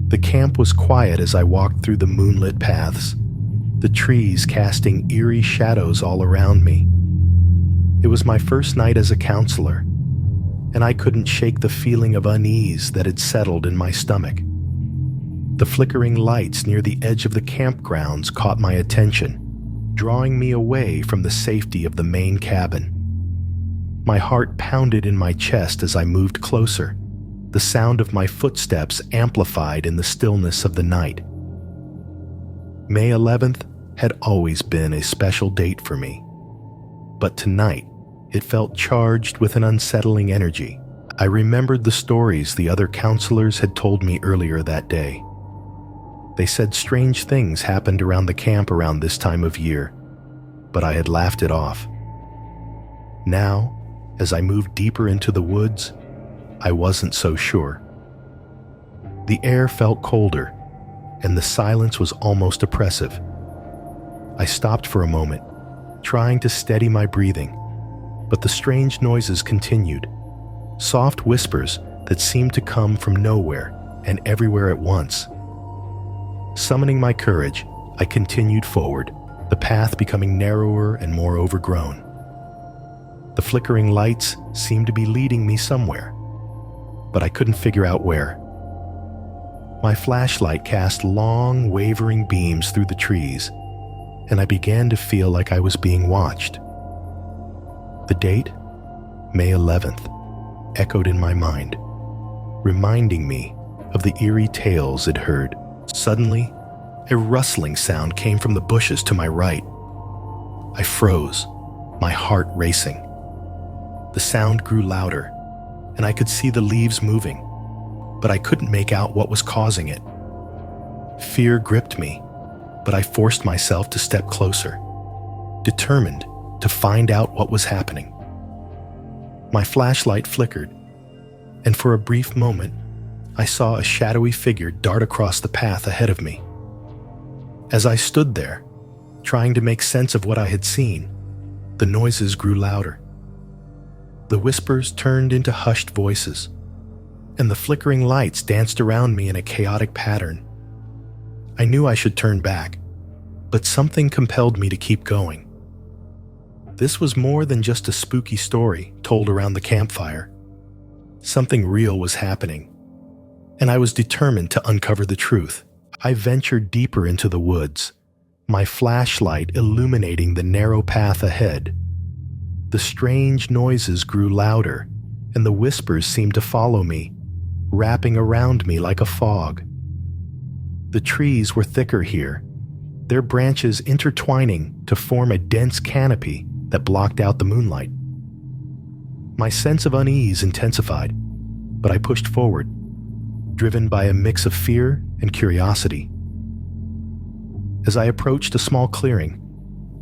The camp was quiet as I walked through the moonlit paths, the trees casting eerie shadows all around me. It was my first night as a counselor, and I couldn't shake the feeling of unease that had settled in my stomach. The flickering lights near the edge of the campgrounds caught my attention, drawing me away from the safety of the main cabin. My heart pounded in my chest as I moved closer, the sound of my footsteps amplified in the stillness of the night. May 11th had always been a special date for me, but tonight it felt charged with an unsettling energy. I remembered the stories the other counselors had told me earlier that day. They said strange things happened around the camp around this time of year, but I had laughed it off. Now, as I moved deeper into the woods, I wasn't so sure. The air felt colder, and the silence was almost oppressive. I stopped for a moment, trying to steady my breathing, but the strange noises continued, soft whispers that seemed to come from nowhere and everywhere at once. Summoning my courage, I continued forward, the path becoming narrower and more overgrown. The flickering lights seemed to be leading me somewhere, but I couldn't figure out where. My flashlight cast long, wavering beams through the trees, and I began to feel like I was being watched. The date, May 11th, echoed in my mind, reminding me of the eerie tales I'd heard. Suddenly, a rustling sound came from the bushes to my right. I froze, my heart racing. The sound grew louder, and I could see the leaves moving, but I couldn't make out what was causing it. Fear gripped me, but I forced myself to step closer, determined to find out what was happening. My flashlight flickered, and for a brief moment, I saw a shadowy figure dart across the path ahead of me. As I stood there, trying to make sense of what I had seen, the noises grew louder. The whispers turned into hushed voices, and the flickering lights danced around me in a chaotic pattern. I knew I should turn back, but something compelled me to keep going. This was more than just a spooky story told around the campfire. Something real was happening, and I was determined to uncover the truth. I ventured deeper into the woods, my flashlight illuminating the narrow path ahead. The strange noises grew louder, and the whispers seemed to follow me, wrapping around me like a fog. The trees were thicker here, their branches intertwining to form a dense canopy that blocked out the moonlight. My sense of unease intensified, but I pushed forward, driven by a mix of fear and curiosity. As I approached a small clearing,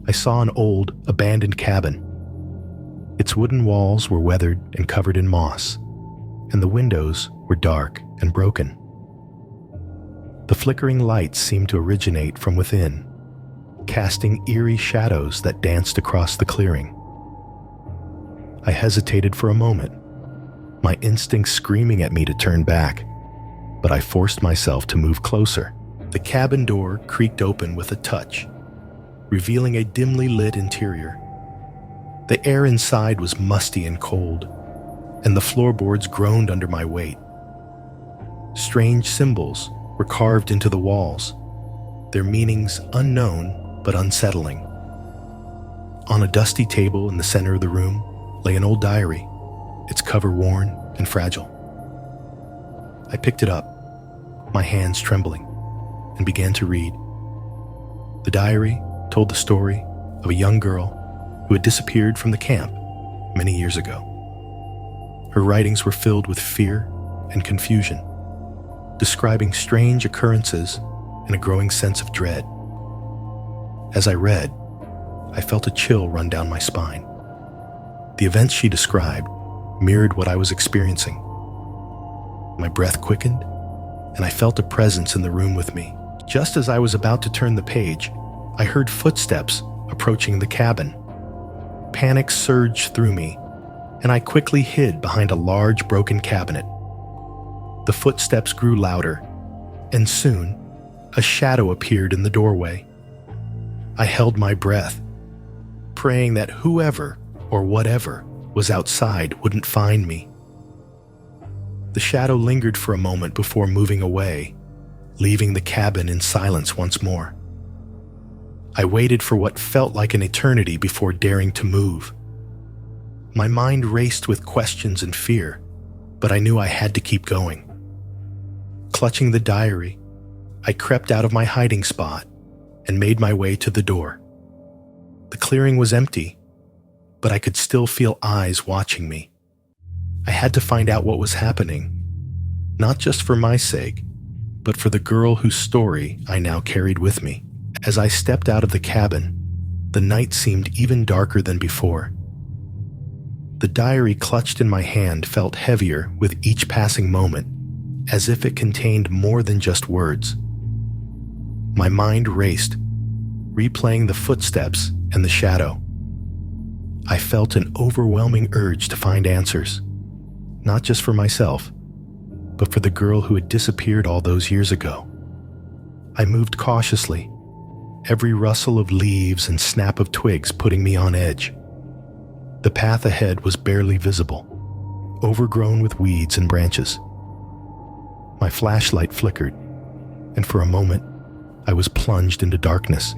I saw an old, abandoned cabin. Its wooden walls were weathered and covered in moss, and the windows were dark and broken. The flickering lights seemed to originate from within, casting eerie shadows that danced across the clearing. I hesitated for a moment, my instincts screaming at me to turn back, but I forced myself to move closer. The cabin door creaked open with a touch, revealing a dimly lit interior. The air inside was musty and cold, and the floorboards groaned under my weight. Strange symbols were carved into the walls, their meanings unknown but unsettling. On a dusty table in the center of the room lay an old diary, its cover worn and fragile. I picked it up, my hands trembling, and began to read. The diary told the story of a young girl who had disappeared from the camp many years ago. Her writings were filled with fear and confusion, describing strange occurrences and a growing sense of dread. As I read, I felt a chill run down my spine. The events she described mirrored what I was experiencing. My breath quickened, and I felt a presence in the room with me. Just as I was about to turn the page, I heard footsteps approaching the cabin. Panic surged through me, and I quickly hid behind a large broken cabinet. The footsteps grew louder, and soon, a shadow appeared in the doorway. I held my breath, praying that whoever or whatever was outside wouldn't find me. The shadow lingered for a moment before moving away, leaving the cabin in silence once more. I waited for what felt like an eternity before daring to move. My mind raced with questions and fear, but I knew I had to keep going. Clutching the diary, I crept out of my hiding spot and made my way to the door. The clearing was empty, but I could still feel eyes watching me. I had to find out what was happening, not just for my sake, but for the girl whose story I now carried with me. As I stepped out of the cabin, the night seemed even darker than before. The diary clutched in my hand felt heavier with each passing moment, as if it contained more than just words. My mind raced, replaying the footsteps and the shadow. I felt an overwhelming urge to find answers, not just for myself, but for the girl who had disappeared all those years ago. I moved cautiously, every rustle of leaves and snap of twigs putting me on edge. The path ahead was barely visible, overgrown with weeds and branches. My flashlight flickered, and for a moment, I was plunged into darkness.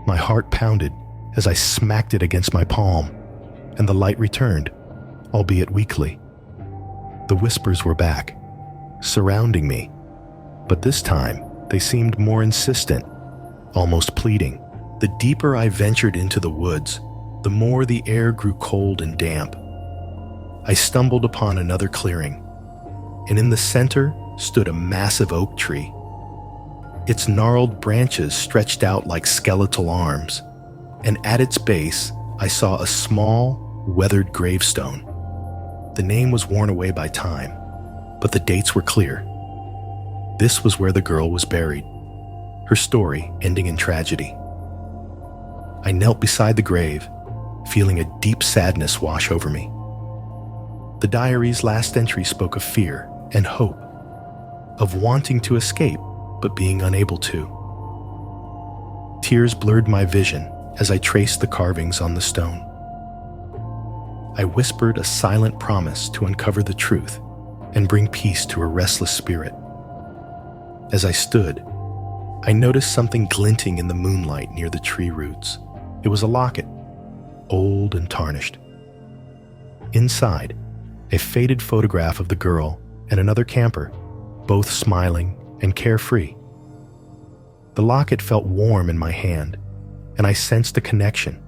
My heart pounded as I smacked it against my palm, and the light returned, albeit weakly. The whispers were back, surrounding me, but this time they seemed more insistent, almost pleading. The deeper I ventured into the woods, the more the air grew cold and damp. I stumbled upon another clearing, and in the center stood a massive oak tree. Its gnarled branches stretched out like skeletal arms, and at its base I saw a small, weathered gravestone. The name was worn away by time, but the dates were clear. This was where the girl was buried, her story ending in tragedy. I knelt beside the grave, feeling a deep sadness wash over me. The diary's last entry spoke of fear and hope, of wanting to escape but being unable to. Tears blurred my vision as I traced the carvings on the stone. I whispered a silent promise to uncover the truth and bring peace to a restless spirit. As I stood, I noticed something glinting in the moonlight near the tree roots. It was a locket, old and tarnished. Inside, a faded photograph of the girl and another camper, both smiling and carefree. The locket felt warm in my hand, and I sensed a connection,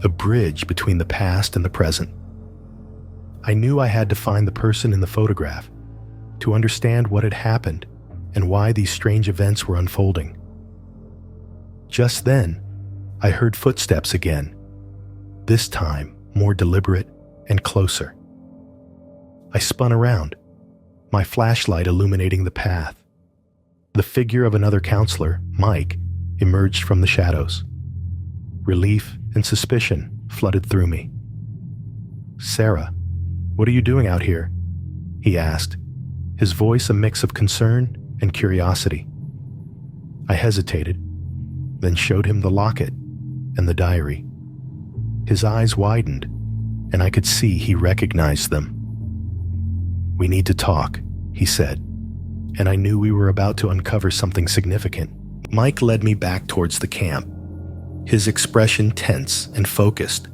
a bridge between the past and the present. I knew I had to find the person in the photograph to understand what had happened and why these strange events were unfolding. Just then, I heard footsteps again, this time more deliberate and closer. I spun around, my flashlight illuminating the path. The figure of another counselor, Mike, emerged from the shadows. Relief and suspicion flooded through me. "Sarah, what are you doing out here?" he asked, his voice a mix of concern and curiosity. I hesitated, then showed him the locket and the diary. His eyes widened, and I could see he recognized them. "We need to talk," he said, and I knew we were about to uncover something significant. Mike led me back towards the camp, his expression tense and focused.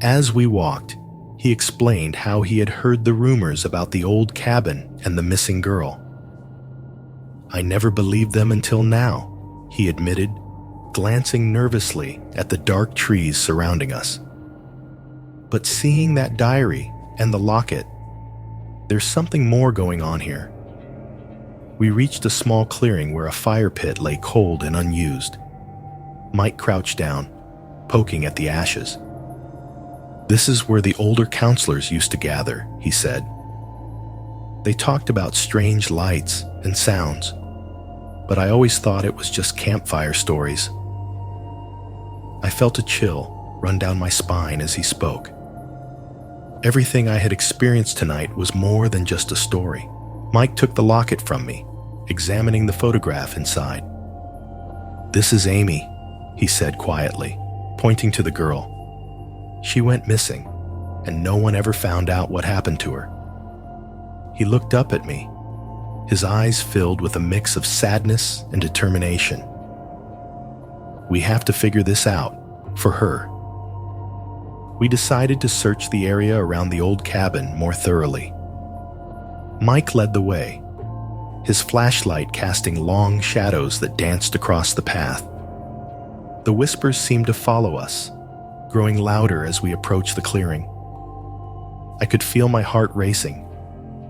As we walked, he explained how he had heard the rumors about the old cabin and the missing girl. "I never believed them until now," he admitted, glancing nervously at the dark trees surrounding us. "But seeing that diary and the locket, there's something more going on here." We reached a small clearing where a fire pit lay cold and unused. Mike crouched down, poking at the ashes. "This is where the older counselors used to gather," he said. "They talked about strange lights and sounds, but I always thought it was just campfire stories." I felt a chill run down my spine as he spoke. Everything I had experienced tonight was more than just a story. Mike took the locket from me examining the photograph inside. "This is Amy," he said quietly, pointing to the girl. "She went missing, and no one ever found out what happened to her." He looked up at me, his eyes filled with a mix of sadness and determination. "We have to figure this out, for her." We decided to search the area around the old cabin more thoroughly. Mike led the way, his flashlight casting long shadows that danced across the path. The whispers seemed to follow us, growing louder as we approached the clearing. I could feel my heart racing,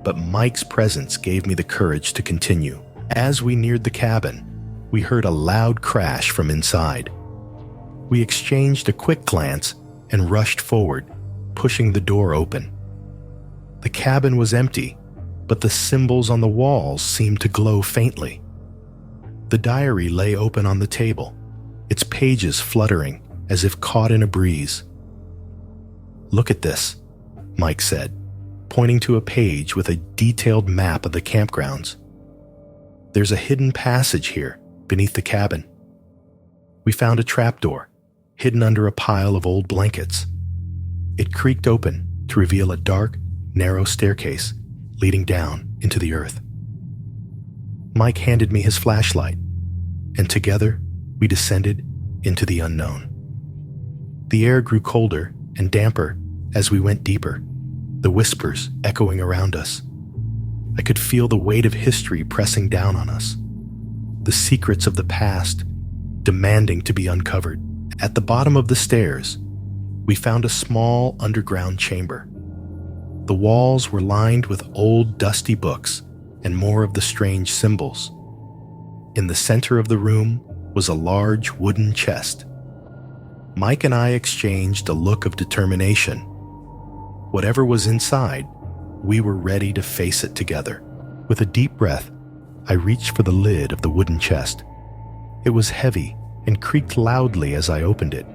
but Mike's presence gave me the courage to continue. As we neared the cabin, we heard a loud crash from inside. We exchanged a quick glance and rushed forward, pushing the door open. The cabin was empty, but the symbols on the walls seemed to glow faintly. The diary lay open on the table, its pages fluttering as if caught in a breeze. "Look at this," Mike said, pointing to a page with a detailed map of the campgrounds. "There's a hidden passage here beneath the cabin." We found a trapdoor, hidden under a pile of old blankets. It creaked open to reveal a dark, narrow staircase leading down into the earth. Mike handed me his flashlight, and together we descended into the unknown. The air grew colder and damper as we went deeper, the whispers echoing around us. I could feel the weight of history pressing down on us, the secrets of the past demanding to be uncovered. At the bottom of the stairs, we found a small underground chamber. The walls were lined with old dusty books and more of the strange symbols. In the center of the room was a large wooden chest. Mike and I exchanged a look of determination. Whatever was inside, we were ready to face it together. With a deep breath, I reached for the lid of the wooden chest. It was heavy and creaked loudly as I opened it,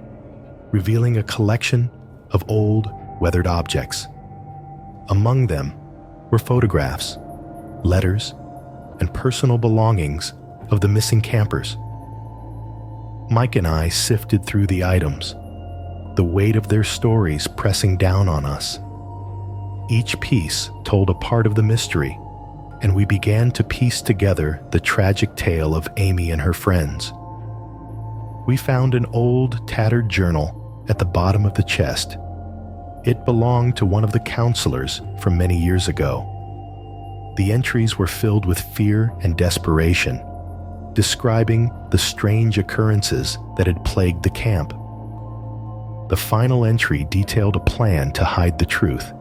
revealing a collection of old, weathered objects. Among them were photographs, letters, and personal belongings of the missing campers. Mike and I sifted through the items, the weight of their stories pressing down on us. Each piece told a part of the mystery, and we began to piece together the tragic tale of Amy and her friends. We found an old, tattered journal at the bottom of the chest. It belonged to one of the counselors from many years ago. The entries were filled with fear and desperation, describing the strange occurrences that had plagued the camp. The final entry detailed a plan to hide the truth,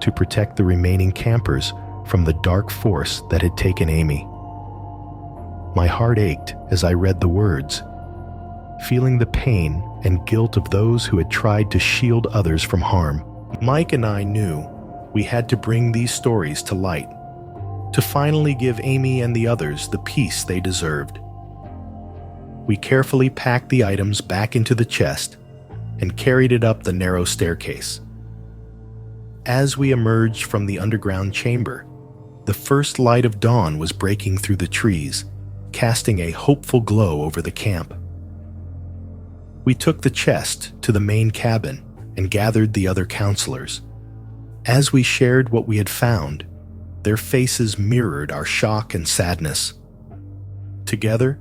to protect the remaining campers from the dark force that had taken Amy. My heart ached as I read the words, feeling the pain and guilt of those who had tried to shield others from harm. Mike and I knew we had to bring these stories to light, to finally give Amy and the others the peace they deserved. We carefully packed the items back into the chest and carried it up the narrow staircase. As we emerged from the underground chamber, the first light of dawn was breaking through the trees, casting a hopeful glow over the camp. We took the chest to the main cabin and gathered the other counselors. As we shared what we had found, their faces mirrored our shock and sadness. Together,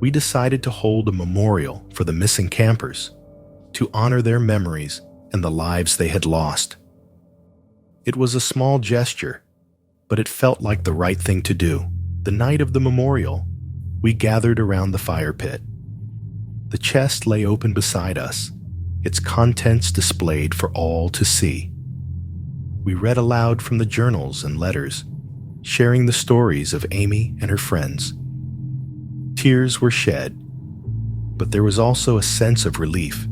we decided to hold a memorial for the missing campers, to honor their memories and the lives they had lost. It was a small gesture, but it felt like the right thing to do. The night of the memorial, we gathered around the fire pit. The chest lay open beside us, its contents displayed for all to see. We read aloud from the journals and letters, sharing the stories of Amy and her friends. Tears were shed, but there was also a sense of relief,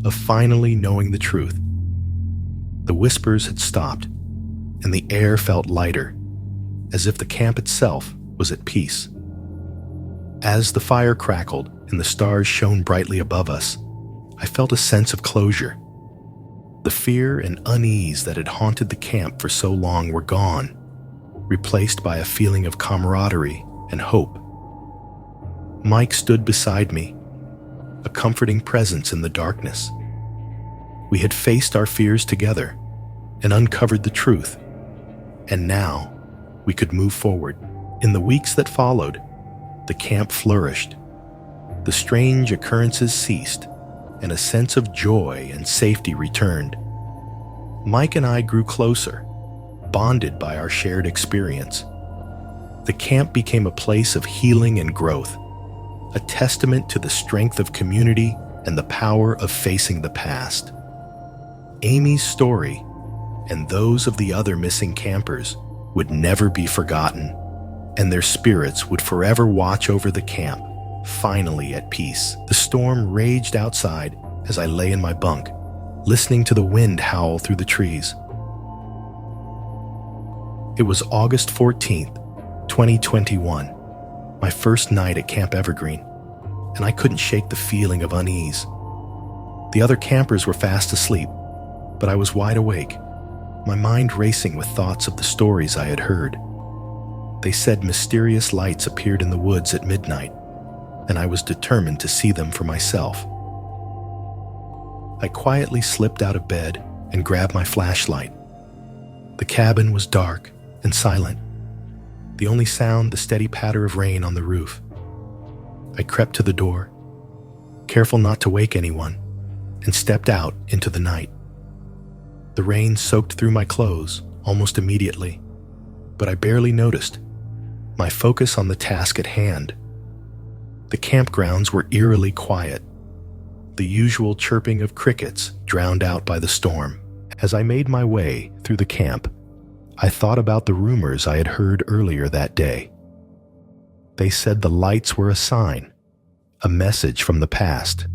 of finally knowing the truth. The whispers had stopped, and the air felt lighter, as if the camp itself was at peace. As the fire crackled and the stars shone brightly above us, I felt a sense of closure. The fear and unease that had haunted the camp for so long were gone. replaced by a feeling of camaraderie and hope. Mike stood beside me, a comforting presence in the darkness. We had faced our fears together and uncovered the truth, and now we could move forward. In the weeks that followed, the camp flourished. The strange occurrences ceased, and a sense of joy and safety returned. Mike and I grew closer, bonded by our shared experience. The camp became a place of healing and growth, a testament to the strength of community and the power of facing the past. Amy's story, and those of the other missing campers, would never be forgotten, and their spirits would forever watch over the camp, finally at peace. The storm raged outside as I lay in my bunk, listening to the wind howl through the trees. It was August 14th, 2021, my first night at Camp Evergreen, and I couldn't shake the feeling of unease. The other campers were fast asleep, but I was wide awake, my mind racing with thoughts of the stories I had heard. They said mysterious lights appeared in the woods at midnight, and I was determined to see them for myself. I quietly slipped out of bed and grabbed my flashlight. The cabin was dark and silent, the only sound the steady patter of rain on the roof. I crept to the door, careful not to wake anyone, and stepped out into the night. The rain soaked through my clothes almost immediately, but I barely noticed, my focus on the task at hand. The campgrounds were eerily quiet, the usual chirping of crickets drowned out by the storm. As I made my way through the camp, I thought about the rumors I had heard earlier that day. They said the lights were a sign, a message from the past.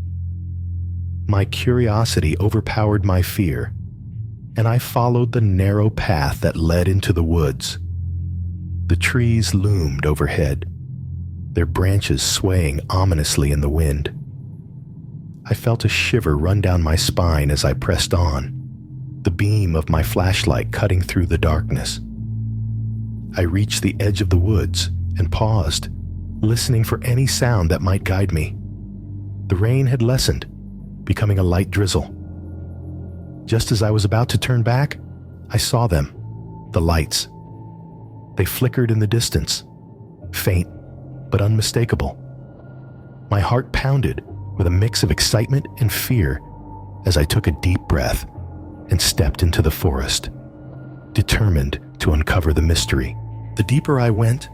My curiosity overpowered my fear, and I followed the narrow path that led into the woods. The trees loomed overhead, their branches swaying ominously in the wind. I felt a shiver run down my spine as I pressed on, the beam of my flashlight cutting through the darkness. I reached the edge of the woods and paused, listening for any sound that might guide me. The rain had lessened, becoming a light drizzle. Just as I was about to turn back, I saw them, the lights. They flickered in the distance, faint but unmistakable. My heart pounded with a mix of excitement and fear as I took a deep breath and stepped into the forest, determined to uncover the mystery. The deeper I went,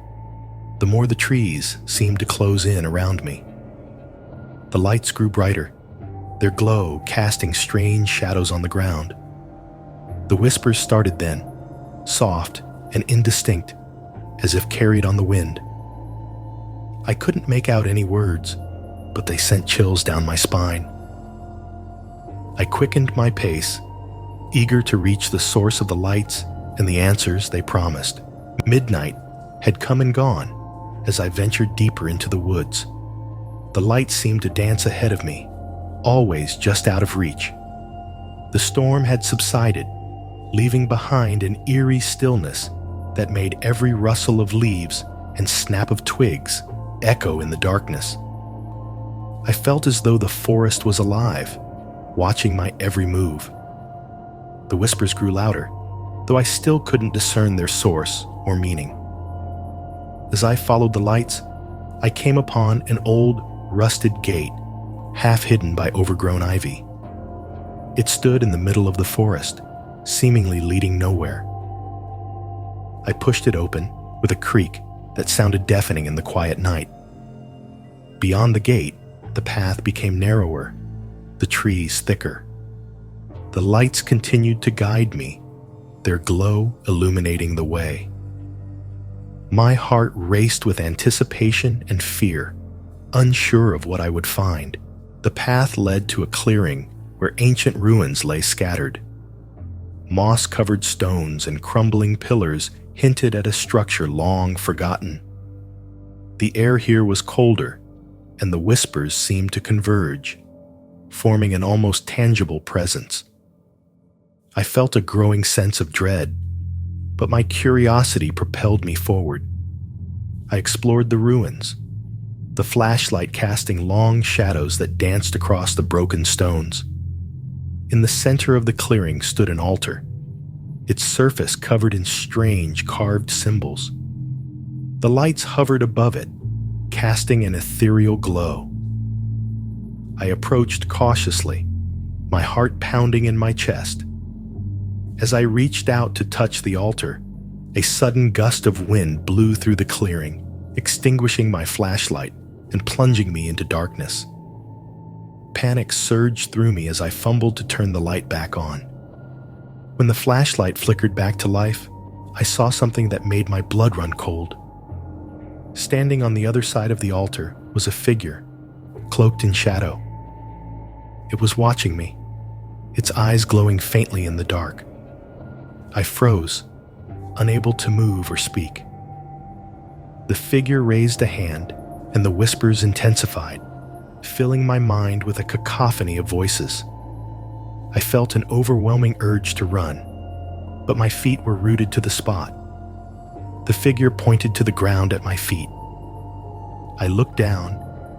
the more the trees seemed to close in around me. The lights grew brighter, their glow casting strange shadows on the ground. The whispers started then, soft and indistinct, as if carried on the wind. I couldn't make out any words, but they sent chills down my spine. I quickened my pace, eager to reach the source of the lights and the answers they promised. Midnight had come and gone as I ventured deeper into the woods. The lights seemed to dance ahead of me, always just out of reach. The storm had subsided, leaving behind an eerie stillness that made every rustle of leaves and snap of twigs echo in the darkness. I felt as though the forest was alive, watching my every move. The whispers grew louder, though I still couldn't discern their source or meaning. As I followed the lights, I came upon an old, rusted gate, half hidden by overgrown ivy. It stood in the middle of the forest, seemingly leading nowhere. I pushed it open with a creak that sounded deafening in the quiet night. Beyond the gate, the path became narrower, the trees thicker. The lights continued to guide me, their glow illuminating the way. My heart raced with anticipation and fear, unsure of what I would find. The path led to a clearing where ancient ruins lay scattered. Moss-covered stones and crumbling pillars hinted at a structure long forgotten. The air here was colder, and the whispers seemed to converge, forming an almost tangible presence. I felt a growing sense of dread, but my curiosity propelled me forward. I explored the ruins, the flashlight casting long shadows that danced across the broken stones. In the center of the clearing stood an altar, its surface covered in strange carved symbols. The lights hovered above it, casting an ethereal glow. I approached cautiously, my heart pounding in my chest. As I reached out to touch the altar, a sudden gust of wind blew through the clearing, extinguishing my flashlight and plunging me into darkness. Panic surged through me as I fumbled to turn the light back on. When the flashlight flickered back to life, I saw something that made my blood run cold. Standing on the other side of the altar was a figure, cloaked in shadow. It was watching me, its eyes glowing faintly in the dark. I froze, unable to move or speak. The figure raised a hand, and the whispers intensified, filling my mind with a cacophony of voices. I felt an overwhelming urge to run, but my feet were rooted to the spot. The figure pointed to the ground at my feet. I looked down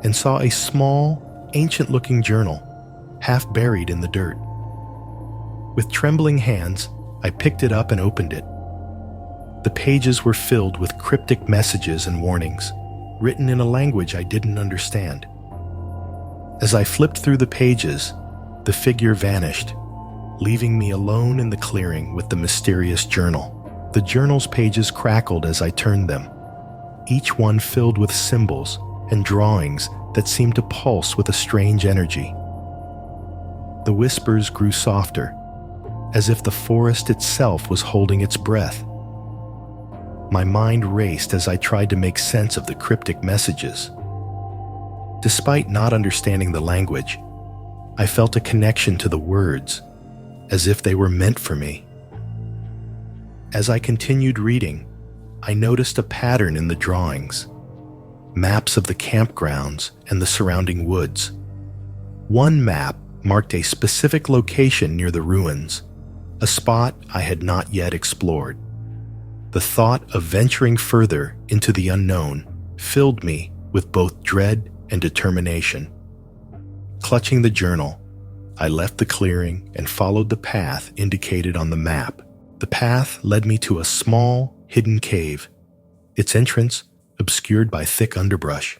and saw a small, ancient-looking journal, half buried in the dirt. With trembling hands, I picked it up and opened it. The pages were filled with cryptic messages and warnings, written in a language I didn't understand. As I flipped through the pages, the figure vanished, leaving me alone in the clearing with the mysterious journal. The journal's pages crackled as I turned them, each one filled with symbols and drawings that seemed to pulse with a strange energy. The whispers grew softer, as if the forest itself was holding its breath. My mind raced as I tried to make sense of the cryptic messages. Despite not understanding the language, I felt a connection to the words, as if they were meant for me. As I continued reading, I noticed a pattern in the drawings, maps of the campgrounds and the surrounding woods. One map marked a specific location near the ruins, a spot I had not yet explored. The thought of venturing further into the unknown filled me with both dread and determination. Clutching the journal, I left the clearing and followed the path indicated on the map. The path led me to a small, hidden cave, its entrance obscured by thick underbrush.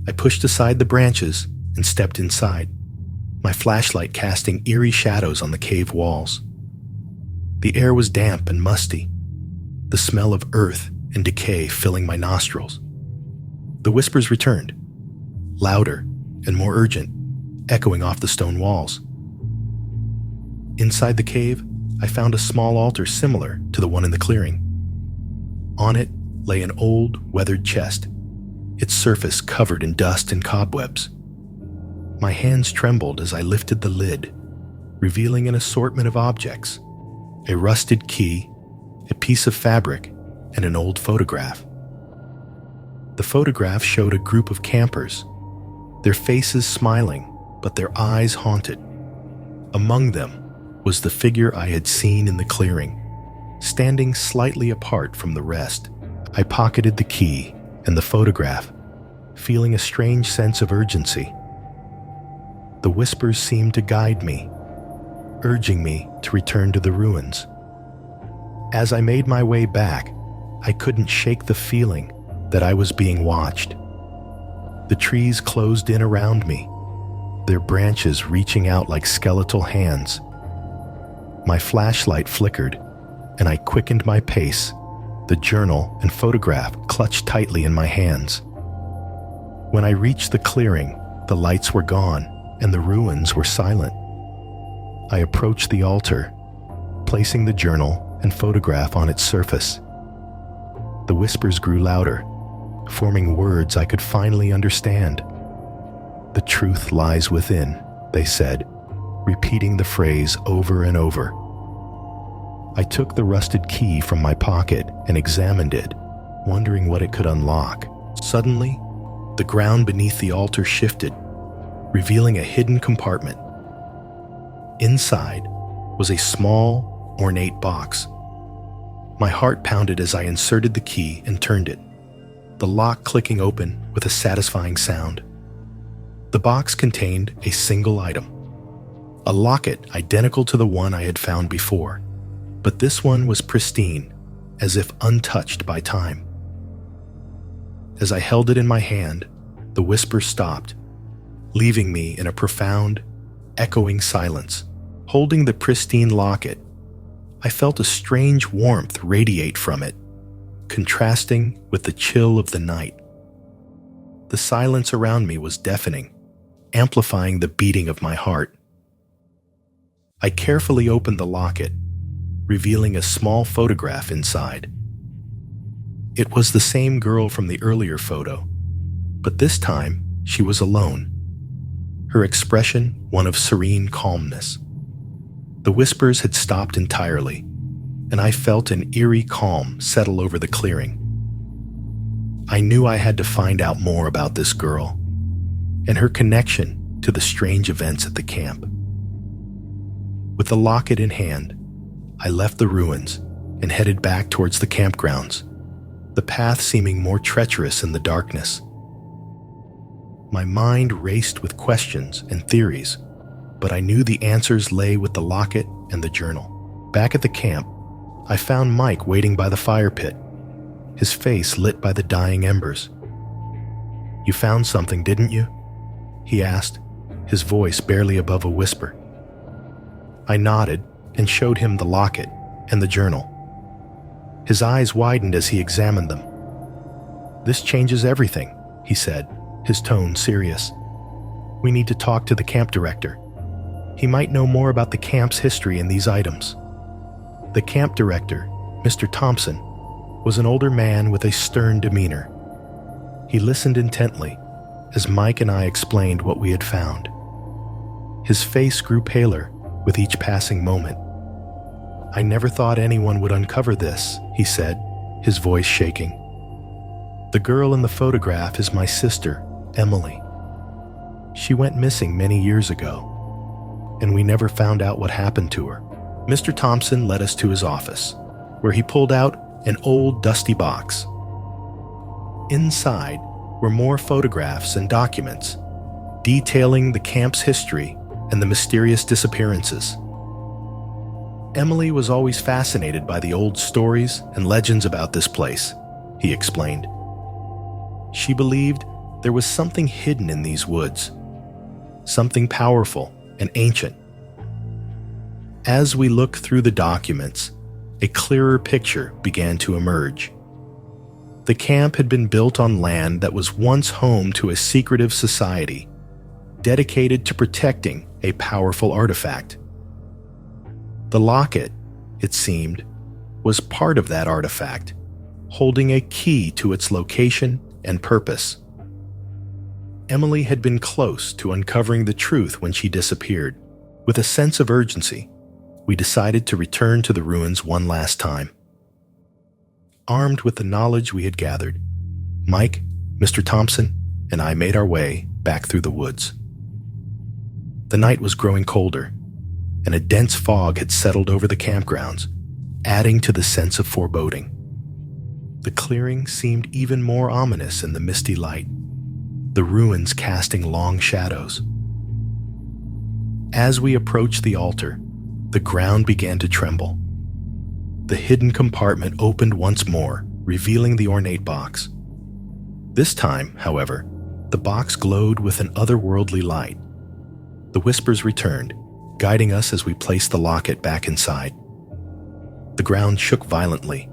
I pushed aside the branches and stepped inside, my flashlight casting eerie shadows on the cave walls. The air was damp and musty, the smell of earth and decay filling my nostrils. The whispers returned, louder and more urgent, echoing off the stone walls. Inside the cave, I found a small altar similar to the one in the clearing. On it lay an old, weathered chest, its surface covered in dust and cobwebs. My hands trembled as I lifted the lid, revealing an assortment of objects: a rusted key, a piece of fabric, and an old photograph. The photograph showed a group of campers, their faces smiling, but their eyes haunted. Among them was the figure I had seen in the clearing, standing slightly apart from the rest. I pocketed the key and the photograph, feeling a strange sense of urgency. The whispers seemed to guide me, urging me to return to the ruins. As I made my way back, I couldn't shake the feeling that I was being watched. The trees closed in around me, their branches reaching out like skeletal hands. My flashlight flickered, and I quickened my pace, the journal and photograph clutched tightly in my hands. When I reached the clearing, the lights were gone, and the ruins were silent. I approached the altar, placing the journal and photograph on its surface. The whispers grew louder, forming words I could finally understand. "The truth lies within," they said, repeating the phrase over and over. I took the rusted key from my pocket and examined it, wondering what it could unlock. Suddenly, the ground beneath the altar shifted, revealing a hidden compartment. Inside was a small, ornate box. My heart pounded as I inserted the key and turned it, the lock clicking open with a satisfying sound. The box contained a single item, a locket identical to the one I had found before, but this one was pristine, as if untouched by time. As I held it in my hand, the whisper stopped, leaving me in a profound, echoing silence. Holding the pristine locket, I felt a strange warmth radiate from it, contrasting with the chill of the night. The silence around me was deafening, amplifying the beating of my heart. I carefully opened the locket, revealing a small photograph inside. It was the same girl from the earlier photo, but this time she was alone, her expression one of serene calmness. The whispers had stopped entirely, and I felt an eerie calm settle over the clearing. I knew I had to find out more about this girl and her connection to the strange events at the camp. With the locket in hand, I left the ruins and headed back towards the campgrounds, the path seeming more treacherous in the darkness. My mind raced with questions and theories, but I knew the answers lay with the locket and the journal. Back at the camp, I found Mike waiting by the fire pit, his face lit by the dying embers. "You found something, didn't you?" he asked, his voice barely above a whisper. I nodded and showed him the locket and the journal. His eyes widened as he examined them. "This changes everything," he said, his tone serious. "We need to talk to the camp director. He might know more about the camp's history in these items." The camp director, Mr. Thompson, was an older man with a stern demeanor. He listened intently as Mike and I explained what we had found. His face grew paler with each passing moment. "I never thought anyone would uncover this," he said, his voice shaking. "The girl in the photograph is my sister, Emily. She went missing many years ago, and we never found out what happened to her." Mr. Thompson led us to his office, where he pulled out an old dusty box. Inside were more photographs and documents, detailing the camp's history and the mysterious disappearances. "Emily was always fascinated by the old stories and legends about this place," he explained. "She believed there was something hidden in these woods, something powerful and ancient." As we looked through the documents, a clearer picture began to emerge. The camp had been built on land that was once home to a secretive society, dedicated to protecting a powerful artifact. The locket, it seemed, was part of that artifact, holding a key to its location and purpose. Emily had been close to uncovering the truth when she disappeared. With a sense of urgency, we decided to return to the ruins one last time. Armed with the knowledge we had gathered, Mike, Mr. Thompson, and I made our way back through the woods. The night was growing colder, and a dense fog had settled over the campgrounds, adding to the sense of foreboding. The clearing seemed even more ominous in the misty light, the ruins casting long shadows. As we approached the altar, the ground began to tremble. The hidden compartment opened once more, revealing the ornate box. This time, however, the box glowed with an otherworldly light. The whispers returned, guiding us as we placed the locket back inside. The ground shook violently,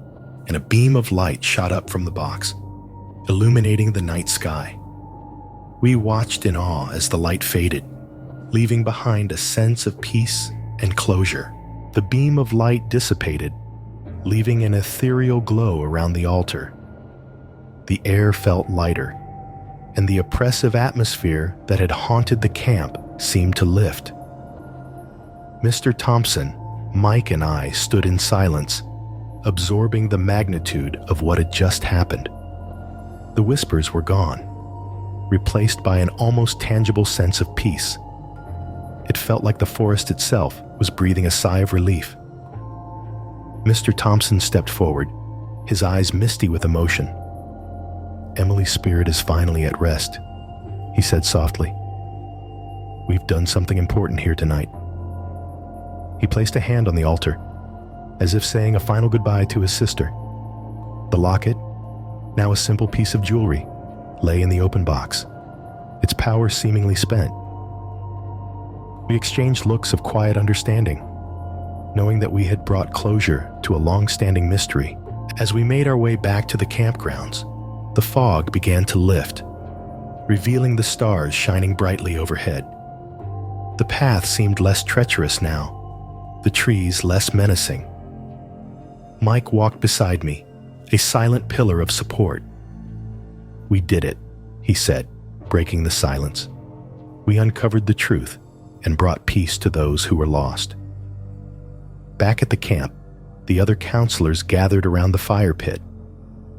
and a beam of light shot up from the box, illuminating the night sky. We watched in awe as the light faded, leaving behind a sense of peace and closure. The beam of light dissipated, leaving an ethereal glow around the altar. The air felt lighter, and the oppressive atmosphere that had haunted the camp seemed to lift. Mr. Thompson, Mike, and I stood in silence, absorbing the magnitude of what had just happened. The whispers were gone, replaced by an almost tangible sense of peace. It felt like the forest itself was breathing a sigh of relief. Mr. Thompson stepped forward, his eyes misty with emotion. "Emily's spirit is finally at rest," he said softly. "We've done something important here tonight." He placed a hand on the altar, as if saying a final goodbye to his sister. The locket, now a simple piece of jewelry, lay in the open box, its power seemingly spent. We exchanged looks of quiet understanding, knowing that we had brought closure to a long-standing mystery. As we made our way back to the campgrounds, the fog began to lift, revealing the stars shining brightly overhead. The path seemed less treacherous now, the trees less menacing. Mike walked beside me, a silent pillar of support. "We did it," he said, breaking the silence. "We uncovered the truth and brought peace to those who were lost." Back at the camp, the other counselors gathered around the fire pit,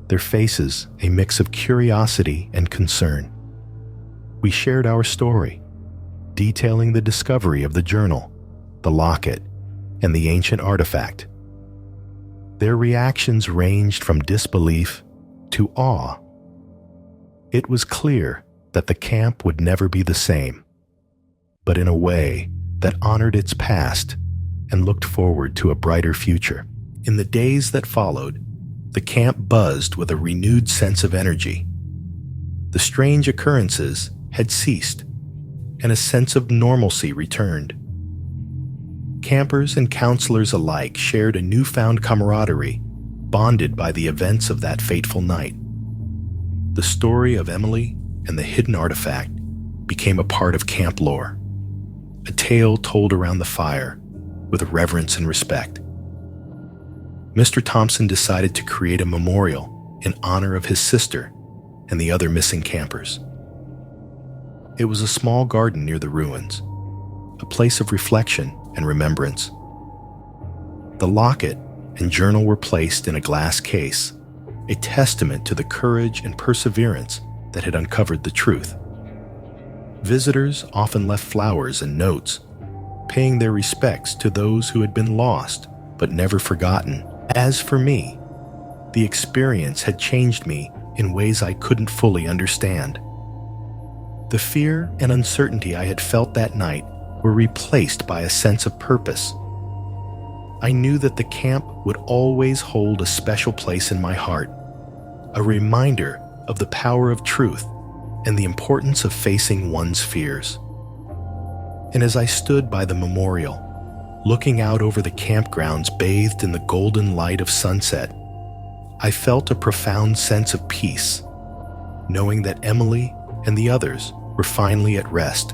their faces a mix of curiosity and concern. We shared our story, detailing the discovery of the journal, the locket, and the ancient artifact. Their reactions ranged from disbelief to awe. It was clear that the camp would never be the same, but in a way that honored its past and looked forward to a brighter future. In the days that followed, the camp buzzed with a renewed sense of energy. The strange occurrences had ceased, and a sense of normalcy returned. Campers and counselors alike shared a newfound camaraderie, bonded by the events of that fateful night. The story of Emily and the hidden artifact became a part of camp lore, a tale told around the fire with reverence and respect. Mr. Thompson decided to create a memorial in honor of his sister and the other missing campers. It was a small garden near the ruins, a place of reflection and remembrance. The locket and journal were placed in a glass case, a testament to the courage and perseverance that had uncovered the truth. Visitors often left flowers and notes, paying their respects to those who had been lost but never forgotten. As for me, the experience had changed me in ways I couldn't fully understand. The fear and uncertainty I had felt that night were replaced by a sense of purpose. I knew that the camp would always hold a special place in my heart, a reminder of the power of truth and the importance of facing one's fears. And as I stood by the memorial, looking out over the campgrounds bathed in the golden light of sunset, I felt a profound sense of peace, knowing that Emily and the others were finally at rest